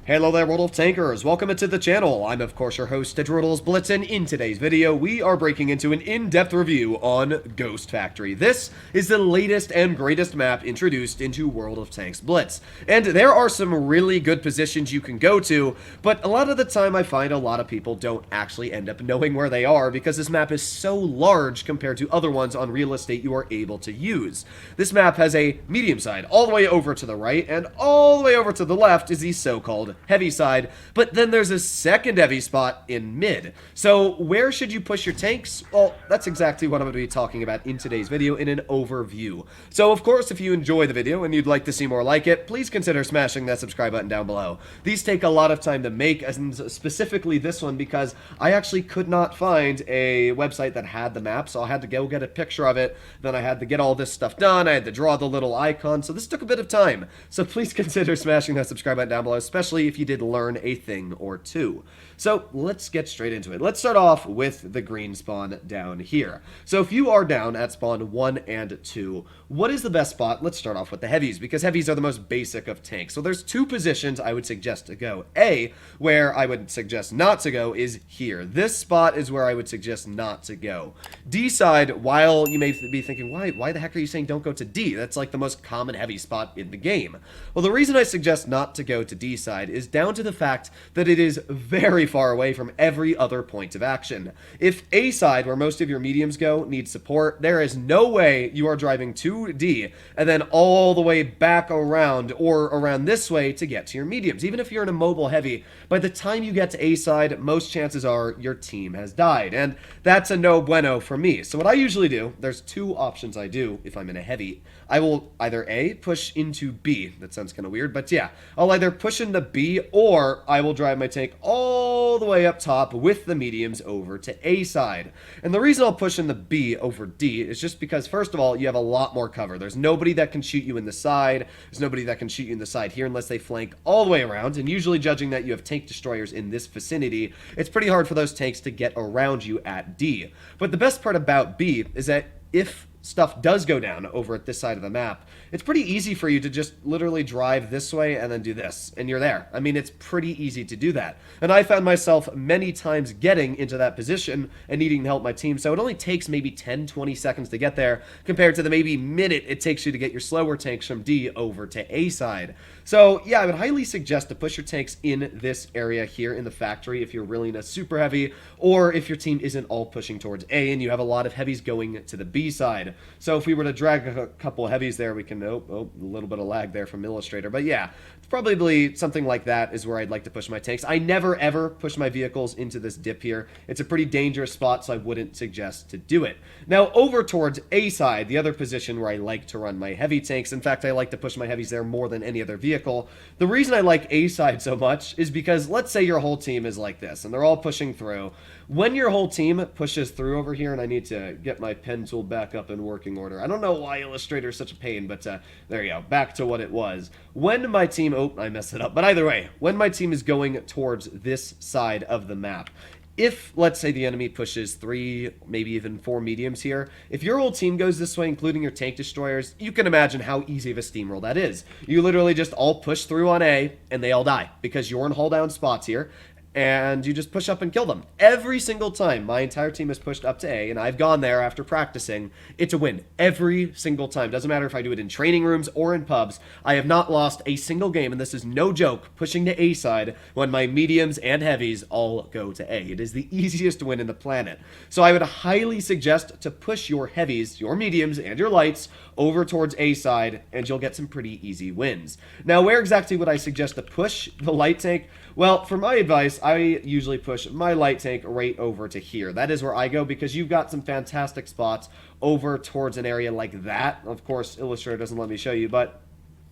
Hello there, World of Tankers. Welcome into the channel. I'm, of course, your host, Droodles Blitz, and in today's video, we are breaking into an in-depth review on Ghost Factory. This is the latest and greatest map introduced into World of Tanks Blitz. And there are some really good positions you can go to, but a lot of the time I find a lot of people don't actually end up knowing where they are because this map is so large compared to other ones on real estate you are able to use. This map has a medium side all the way over to the right, and all the way over to the left is the so-called heavy side, but then there's a second heavy spot in mid. So where should you push your tanks? Well, that's exactly what I'm going to be talking about in today's video in an overview. So of course, if you enjoy the video and you'd like to see more like it, please consider smashing that subscribe button down below. These take a lot of time to make, and specifically this one because I actually could not find a website that had the map, so I had to go get a picture of it, then I had to get all this stuff done, I had to draw the little icon, so this took a bit of time. So please consider smashing that subscribe button down below, especially if you did learn a thing or two. So let's get straight into it. Let's start off with the green spawn down here. So if you are down at spawn 1 and 2, what is the best spot? Let's start off with the heavies, because heavies are the most basic of tanks. So there's two positions I would suggest to go. A, where I would suggest not to go, is here. This spot is where I would suggest not to go. D side, while you may be thinking, why the heck are you saying don't go to D? That's like the most common heavy spot in the game. Well, the reason I suggest not to go to D side is down to the fact that it is very far away from every other point of action. If A side, where most of your mediums go, needs support, there is no way you are driving to D and then all the way back around or around this way to get to your mediums. Even if you're in a mobile heavy, by the time you get to A side, most chances are your team has died, and that's a no bueno for me. So what I usually do, there's two options I do if I'm in a heavy. I will either A, push into B. That sounds kind of weird, but yeah. I'll either push into B, or I will drive my tank all the way up top with the mediums over to A side. And the reason I'll push in the B over D is just because, first of all, you have a lot more cover. There's nobody that can shoot you in the side. There's nobody that can shoot you in the side here unless they flank all the way around. And usually, judging that you have tank destroyers in this vicinity, it's pretty hard for those tanks to get around you at D. But the best part about B is that if stuff does go down over at this side of the map, it's pretty easy for you to just literally drive this way and then do this, and you're there. I mean, it's pretty easy to do that. And I found myself many times getting into that position and needing to help my team, so it only takes maybe 10-20 seconds to get there compared to the maybe minute it takes you to get your slower tanks from D over to A side. So yeah, I would highly suggest to push your tanks in this area here in the factory if you're really in a super heavy, or if your team isn't all pushing towards A and you have a lot of heavies going to the B side. So if we were to drag a couple of heavies there, we can, a little bit of lag there from Illustrator. But yeah, probably something like that is where I'd like to push my tanks. I never ever push my vehicles into this dip here. It's a pretty dangerous spot, so I wouldn't suggest to do it. Now over towards A side, the other position where I like to run my heavy tanks. In fact, I like to push my heavies there more than any other vehicle. The reason I like A side so much is because let's say your whole team is like this and they're all pushing through. When your whole team pushes through over here, and I need to get my pen tool back up in working order. I don't know why Illustrator is such a pain, but there you go, back to what it was. When my team, I messed it up, but either way, when my team is going towards this side of the map, if, let's say, the enemy pushes 3, maybe even 4 mediums here, if your whole team goes this way, including your tank destroyers, you can imagine how easy of a steamroll that is. You literally just all push through on A, and they all die, because you're in hull down spots here, and you just push up and kill them. Every single time my entire team has pushed up to A, and I've gone there after practicing, it's a win. Every single time. Doesn't matter if I do it in training rooms or in pubs. I have not lost a single game, and this is no joke, pushing to A side when my mediums and heavies all go to A. It is the easiest win in the planet. So I would highly suggest to push your heavies, your mediums, and your lights over towards A side, and you'll get some pretty easy wins. Now, where exactly would I suggest to push the light tank? Well, for my advice, I usually push my light tank right over to here. That is where I go because you've got some fantastic spots over towards an area like that. Of course, Illustrator doesn't let me show you, but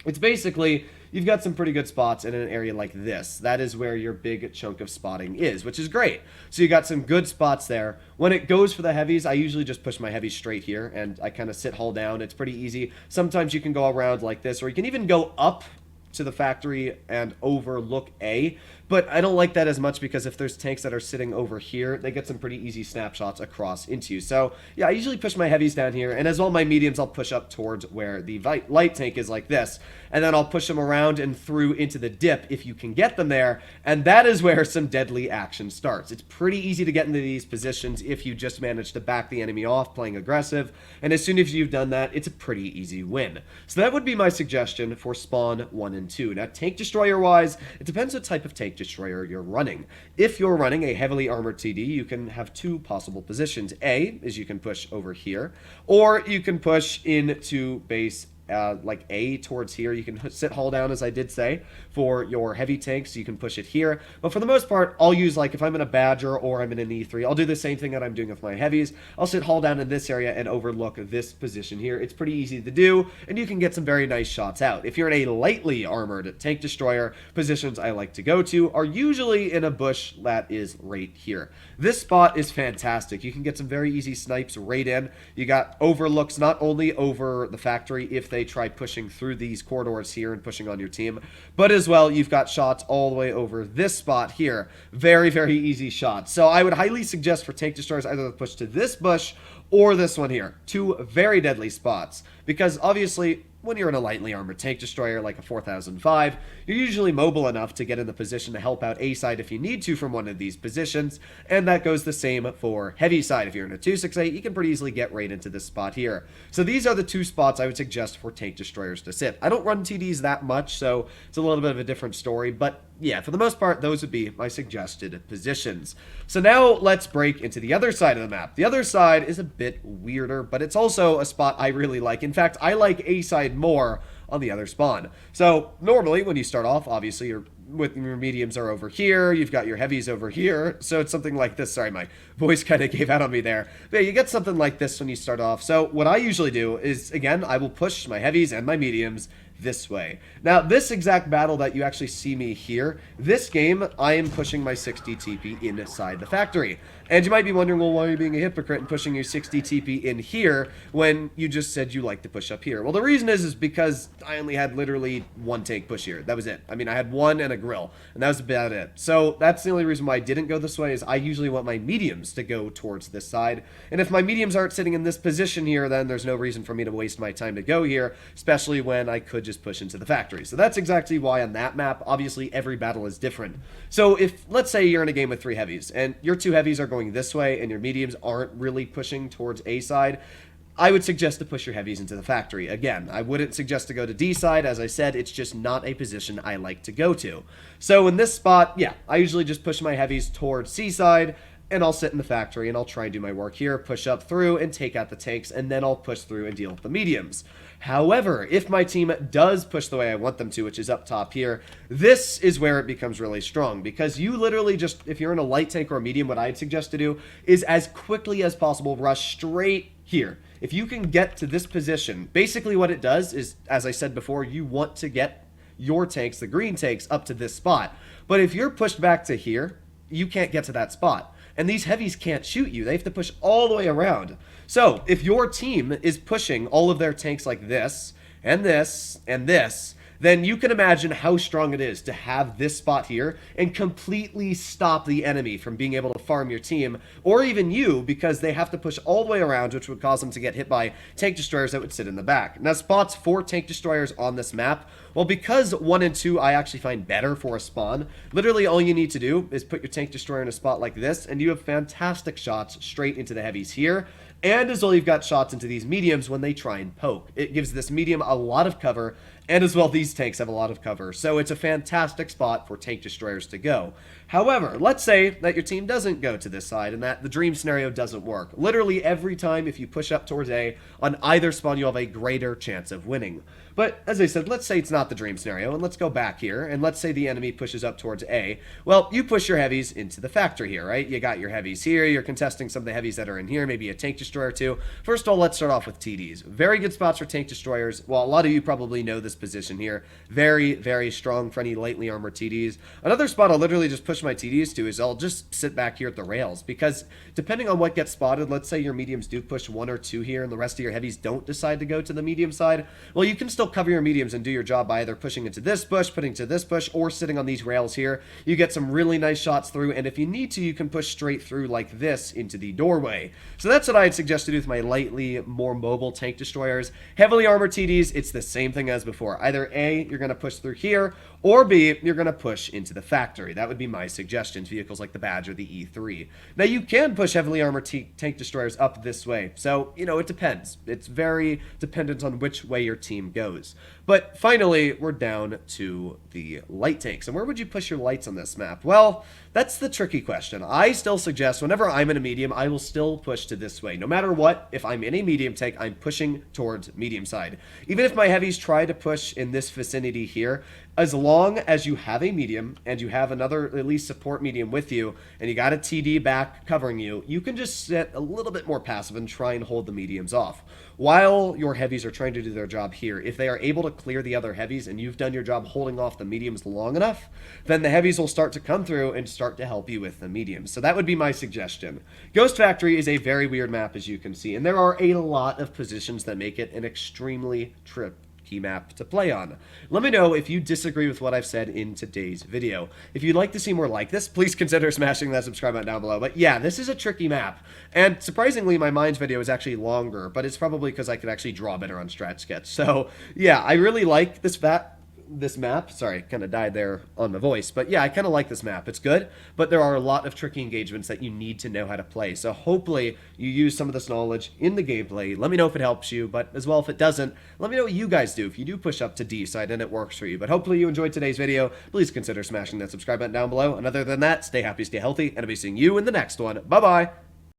it's basically, you've got some pretty good spots in an area like this. That is where your big chunk of spotting is, which is great. So you got some good spots there. When it goes for the heavies, I usually just push my heavies straight here, and I kind of sit hull down. It's pretty easy. Sometimes you can go around like this, or you can even go up to the factory and overlook A, but I don't like that as much because if there's tanks that are sitting over here, they get some pretty easy snapshots across into. So yeah, I usually push my heavies down here, and as well my mediums I'll push up towards where the light tank is like this, and then I'll push them around and through into the dip if you can get them there, and that is where some deadly action starts. It's pretty easy to get into these positions if you just manage to back the enemy off playing aggressive, and as soon as you've done that, it's a pretty easy win. So that would be my suggestion for spawn 1 and 2. Now, tank destroyer wise, it depends what type of tank destroyer you're running. If you're running a heavily armored TD, you can have two possible positions. A is you can push over here, or you can push into base like A towards here. You can sit hull down, as I did say, for your heavy tanks. You can push it here, but for the most part, I'll use, like, if I'm in a Badger or I'm in an E3, I'll do the same thing that I'm doing with my heavies. I'll sit hull down in this area and overlook this position here. It's pretty easy to do, and you can get some very nice shots out. If you're in a lightly armored tank destroyer, positions I like to go to are usually in a bush that is right here. This spot is fantastic. You can get some very easy snipes right in. You got overlooks not only over the factory if they try pushing through these corridors here and pushing on your team, but as well you've got shots all the way over this spot here. Very, very easy shots. So I would highly suggest for tank destroyers either to push to this bush or this one here. Two very deadly spots, because obviously when you're in a lightly armored tank destroyer like a 4005, you're usually mobile enough to get in the position to help out A side if you need to from one of these positions, and that goes the same for heavy side. If you're in a 268, you can pretty easily get right into this spot here. So these are the two spots I would suggest for tank destroyers to sit. I don't run TDs that much, so it's a little bit of a different story, but yeah, for the most part, those would be my suggested positions. So now let's break into the other side of the map. The other side is a bit weirder, but it's also a spot I really like. In fact, I like A side more on the other spawn. So normally when you start off, obviously your mediums are over here, you've got your heavies over here, so it's something like this. Sorry, my voice kind of gave out on me there. But yeah, you get something like this when you start off. So what I usually do is, again, I will push my heavies and my mediums this way. Now, this exact battle that you actually see me here, this game, I am pushing my 60 TP inside the factory. And you might be wondering, well, why are you being a hypocrite and pushing your 60 TP in here when you just said you like to push up here? Well, the reason is because I only had literally one tank push here. That was it. I mean, I had one and a grill, and that was about it. So that's the only reason why I didn't go this way, is I usually want my mediums to go towards this side. And if my mediums aren't sitting in this position here, then there's no reason for me to waste my time to go here, especially when I could just push into the factory. So that's exactly why on that map, obviously every battle is different. So if, let's say you're in a game with 3 heavies, and your 2 heavies are going this way, and your mediums aren't really pushing towards A side, I would suggest to push your heavies into the factory. Again, I wouldn't suggest to go to D side. As I said, it's just not a position I like to go to. So in this spot, yeah, I usually just push my heavies towards C side, and I'll sit in the factory, and I'll try and do my work here, push up through, and take out the tanks, and then I'll push through and deal with the mediums. However, if my team does push the way I want them to, which is up top here, this is where it becomes really strong, because you literally just, if you're in a light tank or a medium, what I'd suggest to do is as quickly as possible rush straight here. If you can get to this position, basically what it does is, as I said before, you want to get your tanks, the green tanks, up to this spot. But if you're pushed back to here, you can't get to that spot. And these heavies can't shoot you. They have to push all the way around. So if your team is pushing all of their tanks like this, and this, and this, then you can imagine how strong it is to have this spot here and completely stop the enemy from being able to farm your team, or even you, because they have to push all the way around, which would cause them to get hit by tank destroyers that would sit in the back. Now, spots for tank destroyers on this map, well, because 1 and 2 I actually find better for a spawn, literally all you need to do is put your tank destroyer in a spot like this, and you have fantastic shots straight into the heavies here. And as well, you've got shots into these mediums when they try and poke. It gives this medium a lot of cover, and as well, these tanks have a lot of cover. So it's a fantastic spot for tank destroyers to go. However, let's say that your team doesn't go to this side and that the dream scenario doesn't work. Literally every time if you push up towards A, on either spawn you'll have a greater chance of winning. But as I said, let's say it's not the dream scenario, and let's go back here, and let's say the enemy pushes up towards A. Well, you push your heavies into the factory here, right? You got your heavies here, you're contesting some of the heavies that are in here, maybe a tank destroyer destroyer too. First of all, let's start off with TDs. Very good spots for tank destroyers. Well, a lot of you probably know this position here. Very, very strong for any lightly armored TDs. Another spot I'll literally just push my TDs to is I'll just sit back here at the rails, because depending on what gets spotted, let's say your mediums do push 1 or 2 here and the rest of your heavies don't decide to go to the medium side, well, you can still cover your mediums and do your job by either pushing into this bush, putting to this bush, or sitting on these rails here. You get some really nice shots through, and if you need to, you can push straight through like this into the doorway. So that's what I'd suggest to do with my lightly more mobile tank destroyers. Heavily armored TDs, it's the same thing as before. Either A, you're going to push through here, or B, you're going to push into the factory. That would be my suggestion to vehicles like the Badge or the E3. Now, you can push heavily armored tank destroyers up this way, so, you know, it depends. It's very dependent on which way your team goes. But finally, we're down to the light tanks. And where would you push your lights on this map? Well, that's the tricky question. I still suggest whenever I'm in a medium, I will still push to this way. No matter what, if I'm in a medium tank, I'm pushing towards medium side. Even if my heavies try to push in this vicinity here, as long as you have a medium and you have another at least support medium with you and you got a TD back covering you, you can just sit a little bit more passive and try and hold the mediums off. While your heavies are trying to do their job here, if they are able to clear the other heavies and you've done your job holding off the mediums long enough, then the heavies will start to come through and start to help you with the mediums. So that would be my suggestion. Ghost Factory is a very weird map, as you can see, and there are a lot of positions that make it an extremely tricky map to play on. Let me know if you disagree with what I've said in today's video. If you'd like to see more like this, please consider smashing that subscribe button down below. But yeah, this is a tricky map, and surprisingly my mines video is actually longer, but it's probably because I could actually draw better on Strat Sketch. So yeah, I really like this map. Sorry, kind of died there on my voice. But yeah, I kind of like this map. It's good, but there are a lot of tricky engagements that you need to know how to play. So hopefully you use some of this knowledge in the gameplay. Let me know if it helps you, but as well if it doesn't, let me know what you guys do if you do push up to D side and it works for you. But hopefully you enjoyed today's video. Please consider smashing that subscribe button down below. And other than that, stay happy, stay healthy, and I'll be seeing you in the next one. Bye-bye!